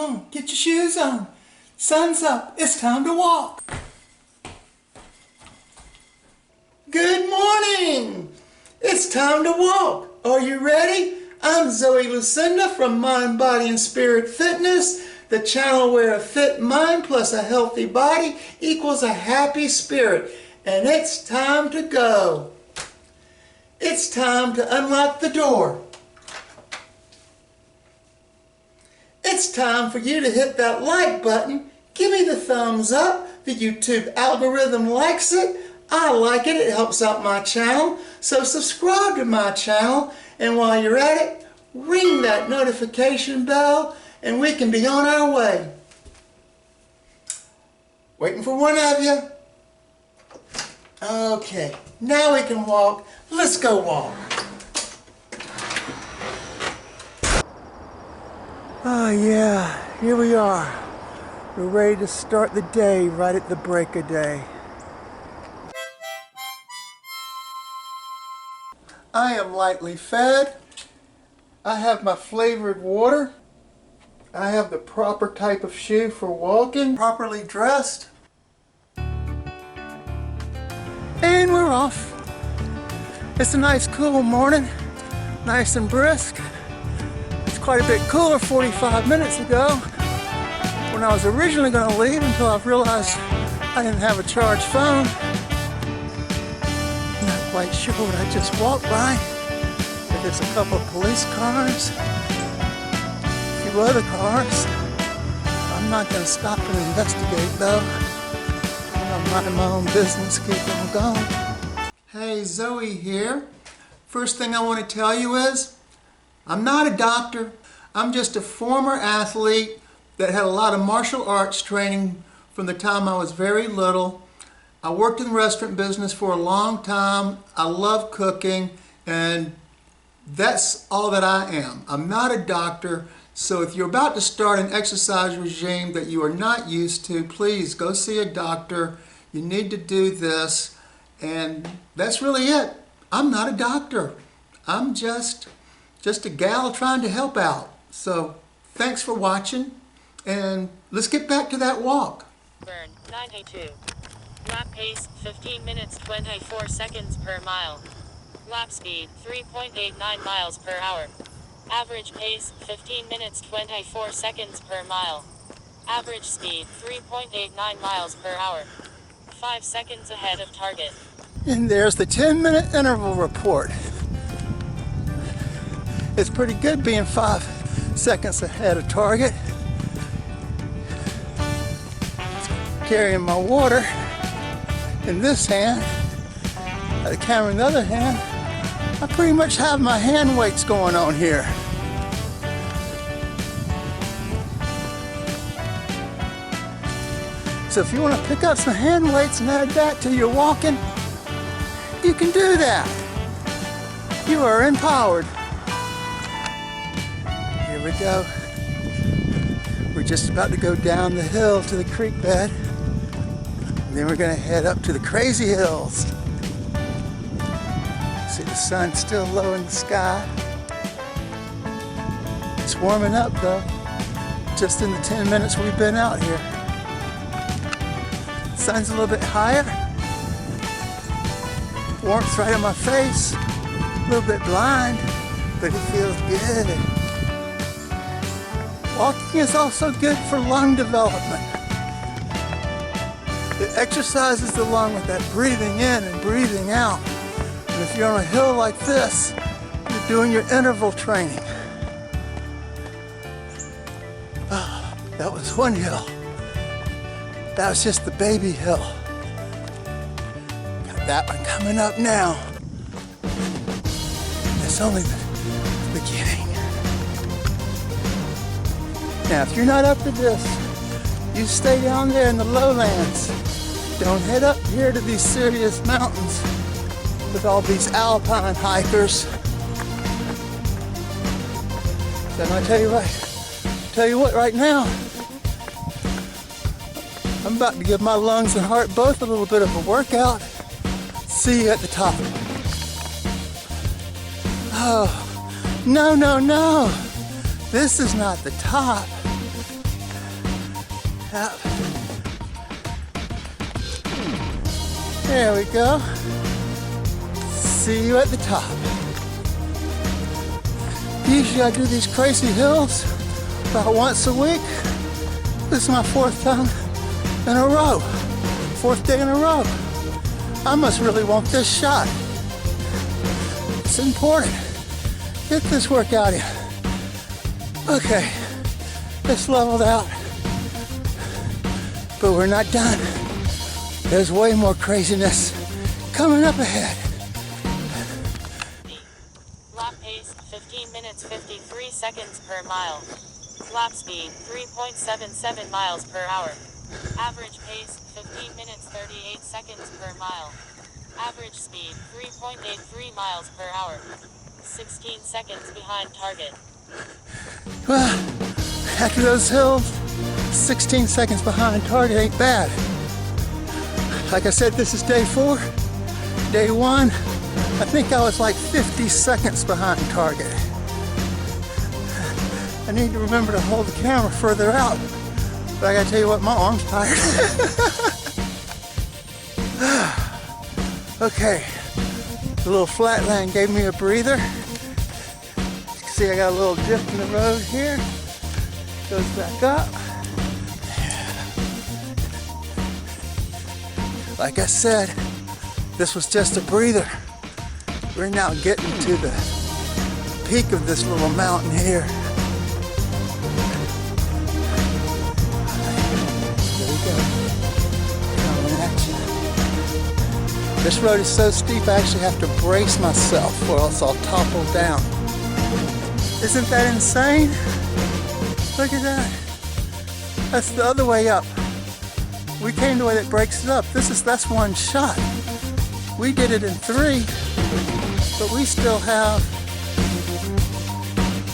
on, get your shoes on. Sun's up, it's time to walk. Good morning! It's time to walk. Are you ready? I'm Zoey Lucinda from Mind, Body, and Spirit Fitness, the channel where a fit mind plus a healthy body equals a happy spirit. And it's time to go. It's time to unlock the door. It's time for you to hit that like button. Give me the thumbs up. The YouTube algorithm likes it. I like it. It helps out my channel. So subscribe to my channel. And while you're at it, ring that notification bell and we can be on our way. Waiting for one of you. Okay, now we can walk. Let's go walk. Oh yeah, here we are. We're ready to start the day right at the break of day. I am lightly fed. I have my flavored water. I have the proper type of shoe for walking. Properly dressed. And we're off. It's a nice cool morning. Nice and brisk. It's quite a bit cooler 45 minutes ago when I was originally going to leave until I realized I didn't have a charged phone. Not quite sure what I just walked by. But there's a couple of police cars, a few other cars. I'm not going to stop and investigate though. I'm minding my own business, keep on going. Hey, Zoey here. First thing I want to tell you is, I'm not a doctor. I'm just a former athlete that had a lot of martial arts training from the time I was very little. I worked in the restaurant business for a long time. I love cooking, and that's all that I am. I'm not a doctor, so if you're about to start an exercise regime that you are not used to, please go see a doctor. You need to do this, and that's really it. I'm not a doctor. I'm just a gal trying to help out. So thanks for watching, and let's get back to that walk. Burn 92. Lap pace 15 minutes 24 seconds per mile. Lap speed 3.89 miles per hour. Average pace 15 minutes 24 seconds per mile. Average speed 3.89 miles per hour. 5 seconds ahead of target. And there's the 10-minute interval report. It's pretty good being 5 seconds ahead of target. Carrying my water in this hand, the camera in the other hand. I pretty much have my hand weights going on here. So if you want to pick up some hand weights and add that to your walking, you can do that. You are empowered. Here we go. We're just about to go down the hill to the creek bed. And then we're going to head up to the crazy hills. See the sun's still low in the sky. It's warming up though, just in the 10 minutes we've been out here. Sun's a little bit higher. Warmth right on my face. A little bit blind, but it feels good. Walking is also good for lung development. It exercises the lung with that breathing in and breathing out. And if you're on a hill like this, you're doing your interval training. Oh, that was one hill. That was just the baby hill. Got that one coming up now. It's only the beginning. Now, if you're not up to this, you stay down there in the lowlands. Don't head up here to these serious mountains with all these alpine hikers. Then I tell you what right now, I'm about to give my lungs and heart both a little bit of a workout. See you at the top. Oh, no. This is not the top. tap. There we go. See you at the top. Usually I do these crazy hills about once a week. This is my 4th time in a row. 4th day in a row. I must really want this shot. It's important. Get this workout in. Okay, it's leveled out, but we're not done. There's way more craziness coming up ahead. Lap pace 15 minutes 53 seconds per mile. Lap speed 3.77 miles per hour. Average pace 15 minutes 38 seconds per mile. Average speed 3.83 miles per hour. 16 seconds behind target. Well, after those hills, 16 seconds behind target ain't bad. Like I said, this is day 4. Day 1, I think I was like 50 seconds behind target. I need to remember to hold the camera further out, but I gotta tell you what, my arm's tired. Okay, the little flatland gave me a breather. You can see I got a little dip in the road here. Goes back up. Like I said, this was just a breather. We're now getting to the peak of this little mountain here. There we go. Coming at you. This road is so steep I actually have to brace myself or else I'll topple down. Isn't that insane? Look at that. That's the other way up. We came the way that breaks it up. That's one shot. We did it in 3, but we still have.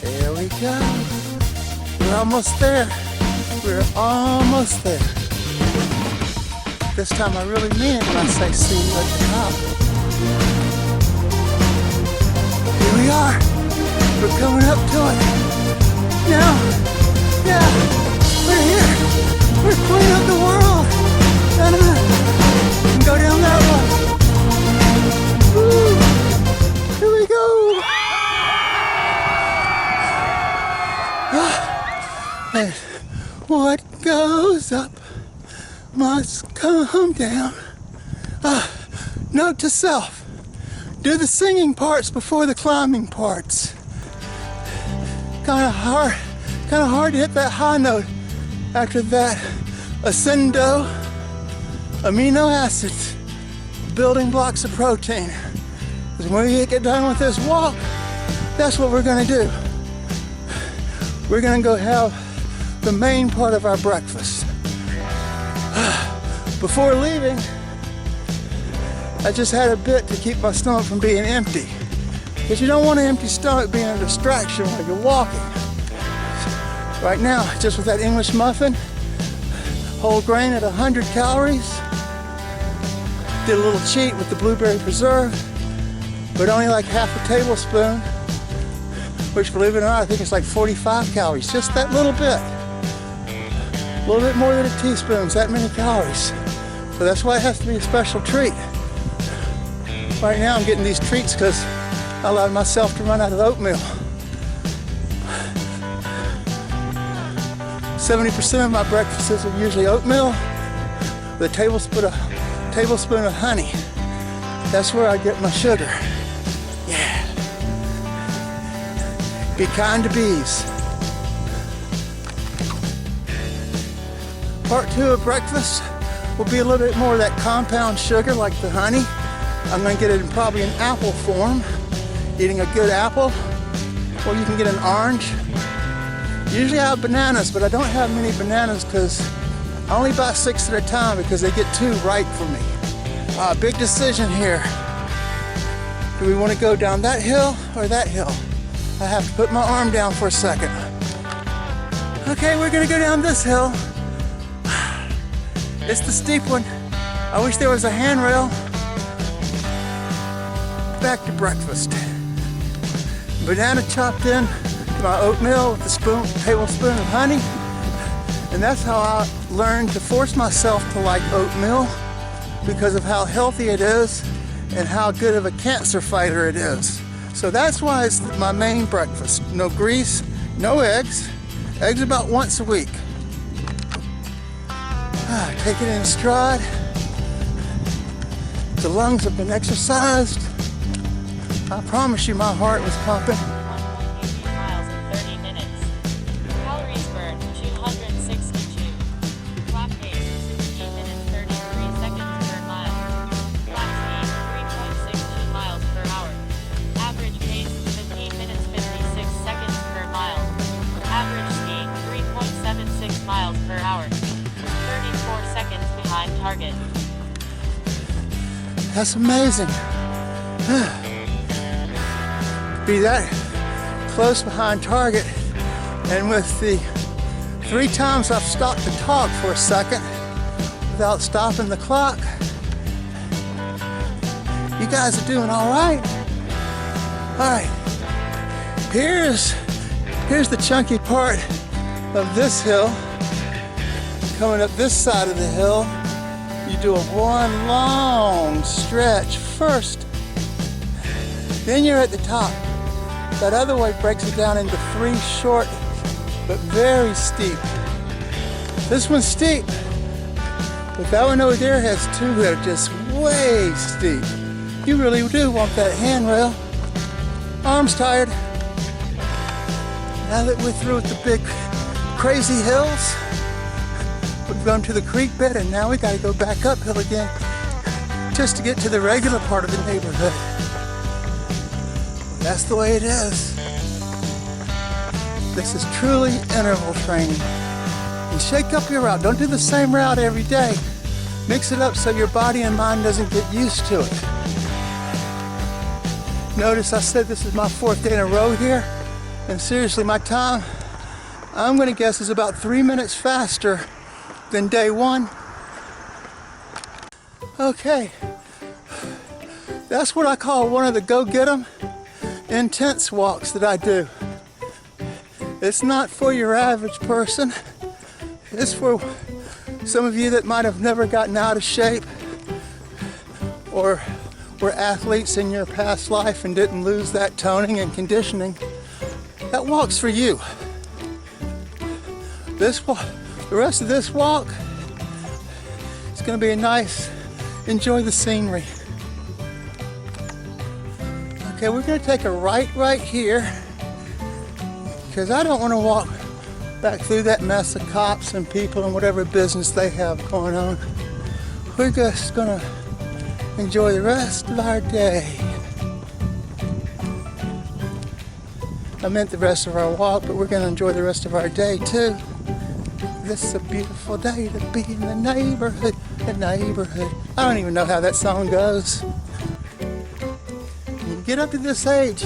There we go. We're almost there. We're almost there. This time I really mean it when I say see you at the top. Here we are. We're coming up to it. Now, yeah, we're here. We're cleaning up the world. And go down that one. Woo. Here we go. And what goes up must come down. Note to self. Do the singing parts before the climbing parts. Kind of hard to hit that high note after that ascendo amino acids, building blocks of protein. Because when we get done with this walk, that's what we're going to do. We're going to go have the main part of our breakfast. Before leaving, I just had a bit to keep my stomach from being empty. Because you don't want an empty stomach being a distraction while you're walking. Right now, just with that English muffin, whole grain at 100 calories. Did a little cheat with the blueberry preserve, but only like half a tablespoon, which, believe it or not, I think it's like 45 calories, just that little bit. A little bit more than a teaspoon, that many calories. So that's why it has to be a special treat. Right now I'm getting these treats because I allowed myself to run out of oatmeal. 70% of my breakfasts are usually oatmeal with a tablespoon of honey. That's where I get my sugar. Yeah. Be kind to bees. Part 2 of breakfast will be a little bit more of that compound sugar like the honey. I'm going to get it in probably an apple form. Eating a good apple, or you can get an orange. Usually I have bananas, but I don't have many bananas because I only buy 6 at a time because they get too ripe for me. Big decision here. Do we want to go down that hill or that hill? I have to put my arm down for a second. Okay, we're gonna go down this hill. It's the steep one. I wish there was a handrail. Back to breakfast. Banana chopped in to my oatmeal with a tablespoon of honey. And that's how I learned to force myself to like oatmeal because of how healthy it is and how good of a cancer fighter it is. So that's why it's my main breakfast. No grease, no eggs. Eggs about once a week. Take it in stride. The lungs have been exercised. I promise you my heart was pumping. 1.8 miles in 30 minutes. Calories burned 262. Clock pace 15 minutes 33 seconds per mile. Clock speed 3.62 miles per hour. Average pace 15 minutes 56 seconds per mile. Average speed 3.76 miles per hour. 34 seconds behind target. That's amazing. Be that close behind target, and with the 3 times I've stopped to talk for a second without stopping the clock, you guys are doing all right. All right, here's the chunky part of this hill. Coming up this side of the hill, you do a one long stretch first, then you're at the top. That other way breaks it down into 3 short but very steep. This one's steep, but that one over there has 2 that are just way steep. You really do want that handrail. Arms tired. Now that we're through with the big crazy hills, we've gone to the creek bed, and now we got to go back uphill again just to get to the regular part of the neighborhood. That's the way it is. This is truly interval training. And shake up your route. Don't do the same route every day. Mix it up so your body and mind doesn't get used to it. Notice I said this is my 4th day in a row here, and seriously, my time, I'm going to guess, is about 3 minutes faster than day 1. Okay, that's what I call one of the go-get-em intense walks that I do. It's not for your average person. It's for some of you that might have never gotten out of shape or were athletes in your past life and didn't lose that toning and conditioning. That walk's for you. The rest of this walk, it's going to be a nice, enjoy the scenery. Okay, we're going to take a right here, because I don't want to walk back through that mess of cops and people and whatever business they have going on. We're just going to enjoy the rest of our day. I meant the rest of our walk, but we're going to enjoy the rest of our day too. This is a beautiful day to be in the neighborhood. The neighborhood. I don't even know how that song goes. When you get up to this age,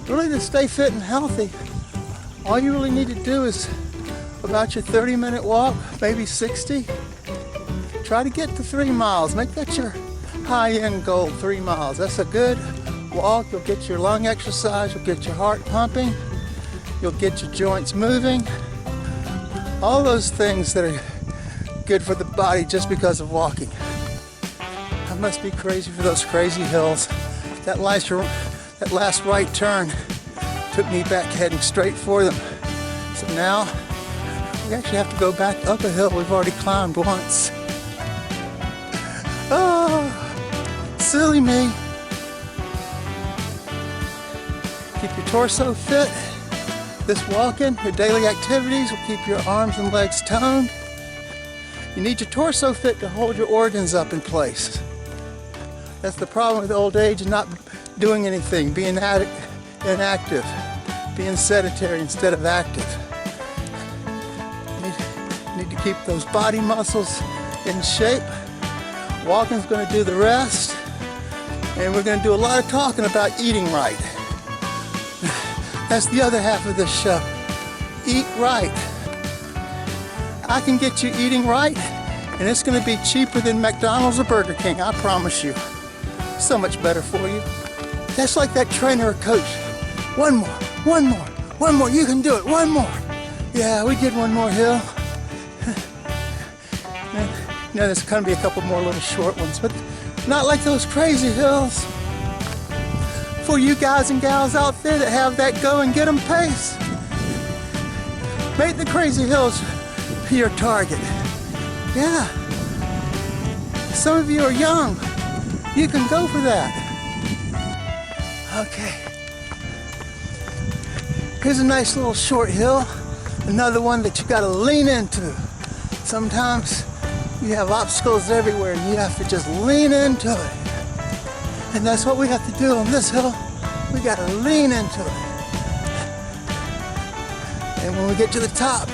really to stay fit and healthy, all you really need to do is about your 30-minute walk, maybe 60. Try to get to 3 miles. Make that your high-end goal, 3 miles. That's a good walk. You'll get your lung exercise. You'll get your heart pumping. You'll get your joints moving. All those things that are good for the body just because of walking. I must be crazy for those crazy hills. That last right turn took me back heading straight for them. So now we actually have to go back up a hill we've already climbed once. Oh, silly me. Keep your torso fit. This walking, your daily activities will keep your arms and legs toned. You need your torso fit to hold your organs up in place. That's the problem with old age, and not doing anything, being inactive, being sedentary instead of active. You need to keep those body muscles in shape. Walking's going to do the rest, and we're going to do a lot of talking about eating right. That's the other half of this show. Eat right. I can get you eating right, and it's going to be cheaper than McDonald's or Burger King, I promise you. So much better for you. That's like that trainer or coach. One more, you can do it, one more. Yeah, we did one more hill. You know, there's going to be a couple more little short ones, but not like those crazy hills. For you guys and gals out there that have that go and get 'em pace, make the crazy hills your target. Yeah. Some of you are young. You can go for that. Okay. Here's a nice little short hill. Another one that you gotta lean into. Sometimes you have obstacles everywhere and you have to just lean into it. And that's what we have to do on this hill. We gotta lean into it. And when we get to the top,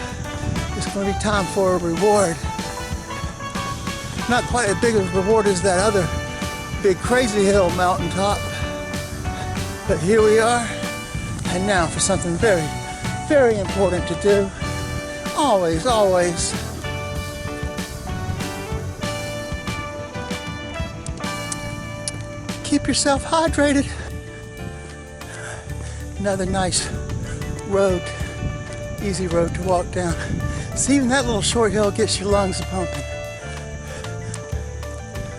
it's gonna be time for a reward. Not quite as big a reward as that other big crazy hill mountaintop. But here we are. And now for something very, very important to do. Always, always. Keep yourself hydrated. Another nice road, easy road to walk down. See, even that little short hill gets your lungs pumping.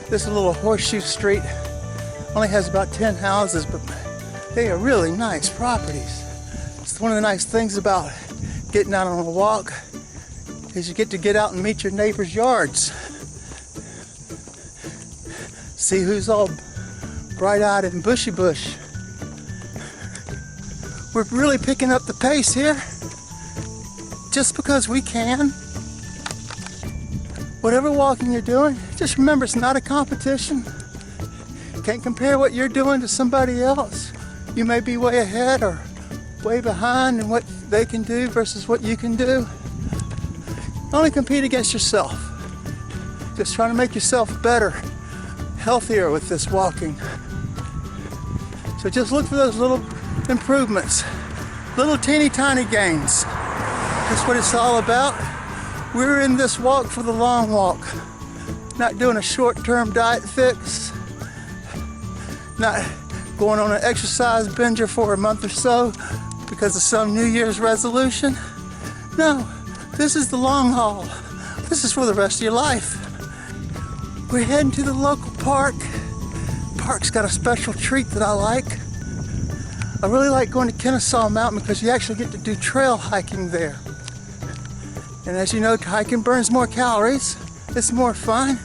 This little horseshoe street only has about 10 houses, but they are really nice properties. It's one of the nice things about getting out on a walk is you get to get out and meet your neighbors' yards. See who's all bright-eyed and bushy bush. We're really picking up the pace here just because we can. Whatever walking you're doing, just remember it's not a competition. You can't compare what you're doing to somebody else. You may be way ahead or way behind in what they can do versus what you can do. Only compete against yourself. Just trying to make yourself better, healthier with this walking. So just look for those little improvements, little teeny tiny gains. That's what it's all about. We're in this walk for the long walk. Not doing a short-term diet fix. Not going on an exercise binger for a month or so because of some New Year's resolution. No, this is the long haul. This is for the rest of your life. We're heading to the local park. The park's got a special treat that I like. I really like going to Kennesaw Mountain because you actually get to do trail hiking there. And as you know, hiking burns more calories. It's more fun.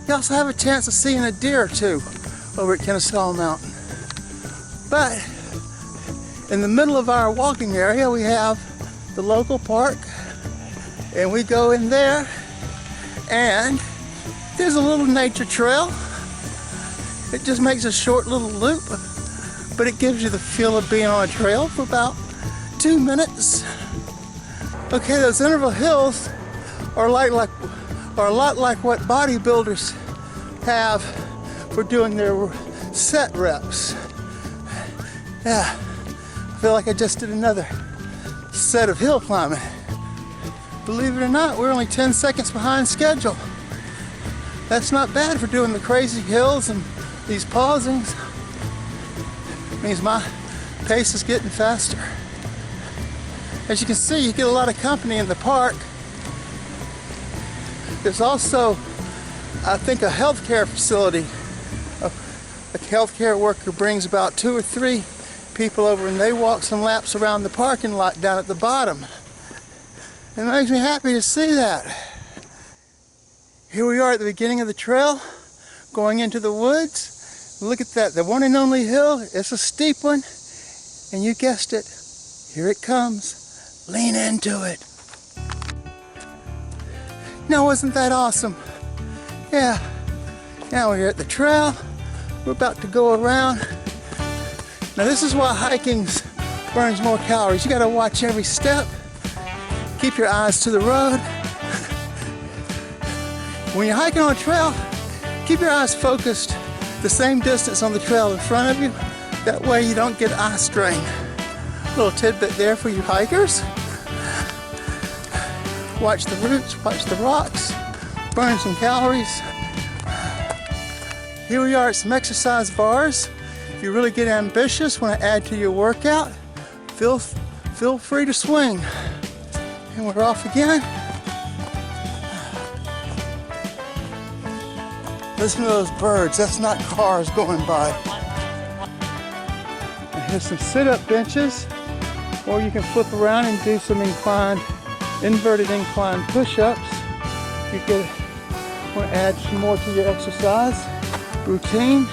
You also have a chance of seeing a deer or two over at Kennesaw Mountain. But in the middle of our walking area, we have the local park. And we go in there and there's a little nature trail. It just makes a short little loop, but it gives you the feel of being on a trail for about 2 minutes. Okay, those interval hills are a lot like what bodybuilders have for doing their set reps. Yeah, I feel like I just did another set of hill climbing. Believe it or not, we're only 10 seconds behind schedule. That's not bad for doing the crazy hills and these pausings. It means my pace is getting faster. As you can see, you get a lot of company in the park. There's also, I think, a healthcare facility. A healthcare worker brings about 2 or 3 people over and they walk some laps around the parking lot down at the bottom. It makes me happy to see that. Here we are at the beginning of the trail, going into the woods. Look at that, the one and only hill. It's a steep one, and you guessed it, here it comes. Lean into it. Now, wasn't that awesome? Yeah. Now we're at the trail. We're about to go around. Now this is why hiking burns more calories. You gotta watch every step. Keep your eyes to the road. When you're hiking on a trail, keep your eyes focused the same distance on the trail in front of you. That way you don't get eye strain. Little tidbit there for you hikers. Watch the roots, watch the rocks, burn some calories. Here we are at some exercise bars. If you really get ambitious, want to add to your workout, feel free to swing. And we're off again. Listen to those birds. That's not cars going by. And here's some sit-up benches, or you can flip around and do some inverted incline push-ups. You want to add some more to your exercise routine.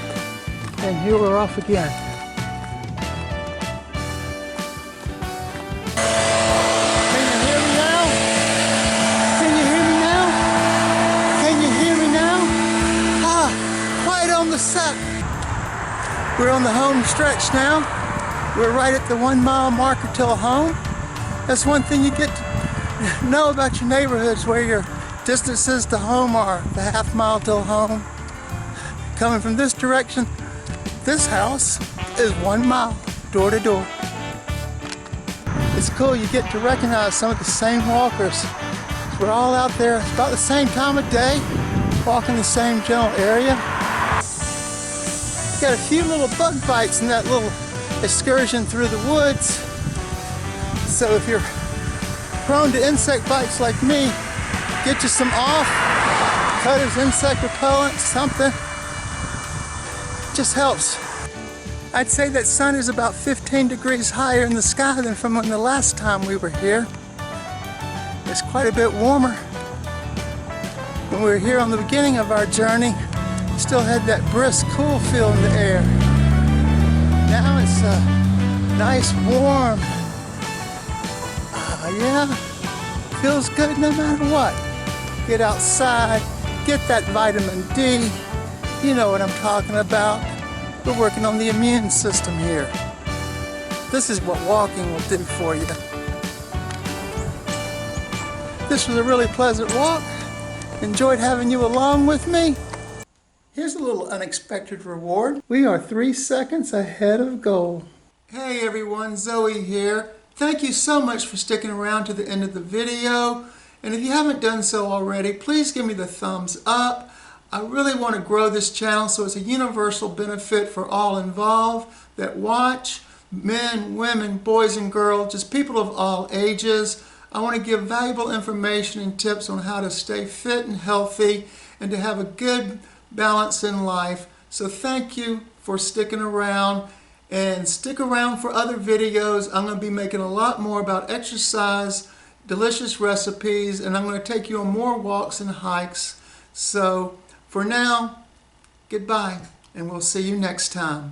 And here we're off again. Can you hear me now? Can you hear me now? Can you hear me now? Ah, right on the set. We're on the home stretch now. We're right at the 1 mile marker till home. That's one thing you get to know about your neighborhoods, where your distances to home are. The half mile till home. Coming from this direction, this house is 1 mile door to door. It's cool, you get to recognize some of the same walkers. We're all out there about the same time of day, walking the same general area. Got a few little bug bites in that little excursion through the woods. So if you're prone to insect bites like me, get you some off, Cutter's insect repellent, something. Just helps. I'd say that sun is about 15 degrees higher in the sky than from the last time we were here. It's quite a bit warmer. When we were here on the beginning of our journey, still had that brisk, cool feel in the air. Now it's nice, warm. Yeah, feels good no matter what. Get outside, get that vitamin D. You know what I'm talking about. We're working on the immune system here. This is what walking will do for you. This was a really pleasant walk. Enjoyed having you along with me. Here's a little unexpected reward. We are 3 seconds ahead of goal. Hey everyone, Zoey here. Thank you so much for sticking around to the end of the video. And if you haven't done so already, please give me the thumbs up. I really want to grow this channel so it's a universal benefit for all involved that watch, men, women, boys and girls, just people of all ages. I want to give valuable information and tips on how to stay fit and healthy and to have a good balance in life. So thank you for sticking around, and stick around for other videos. I'm going to be making a lot more about exercise, delicious recipes, and I'm going to take you on more walks and hikes. So for now, goodbye, and we'll see you next time.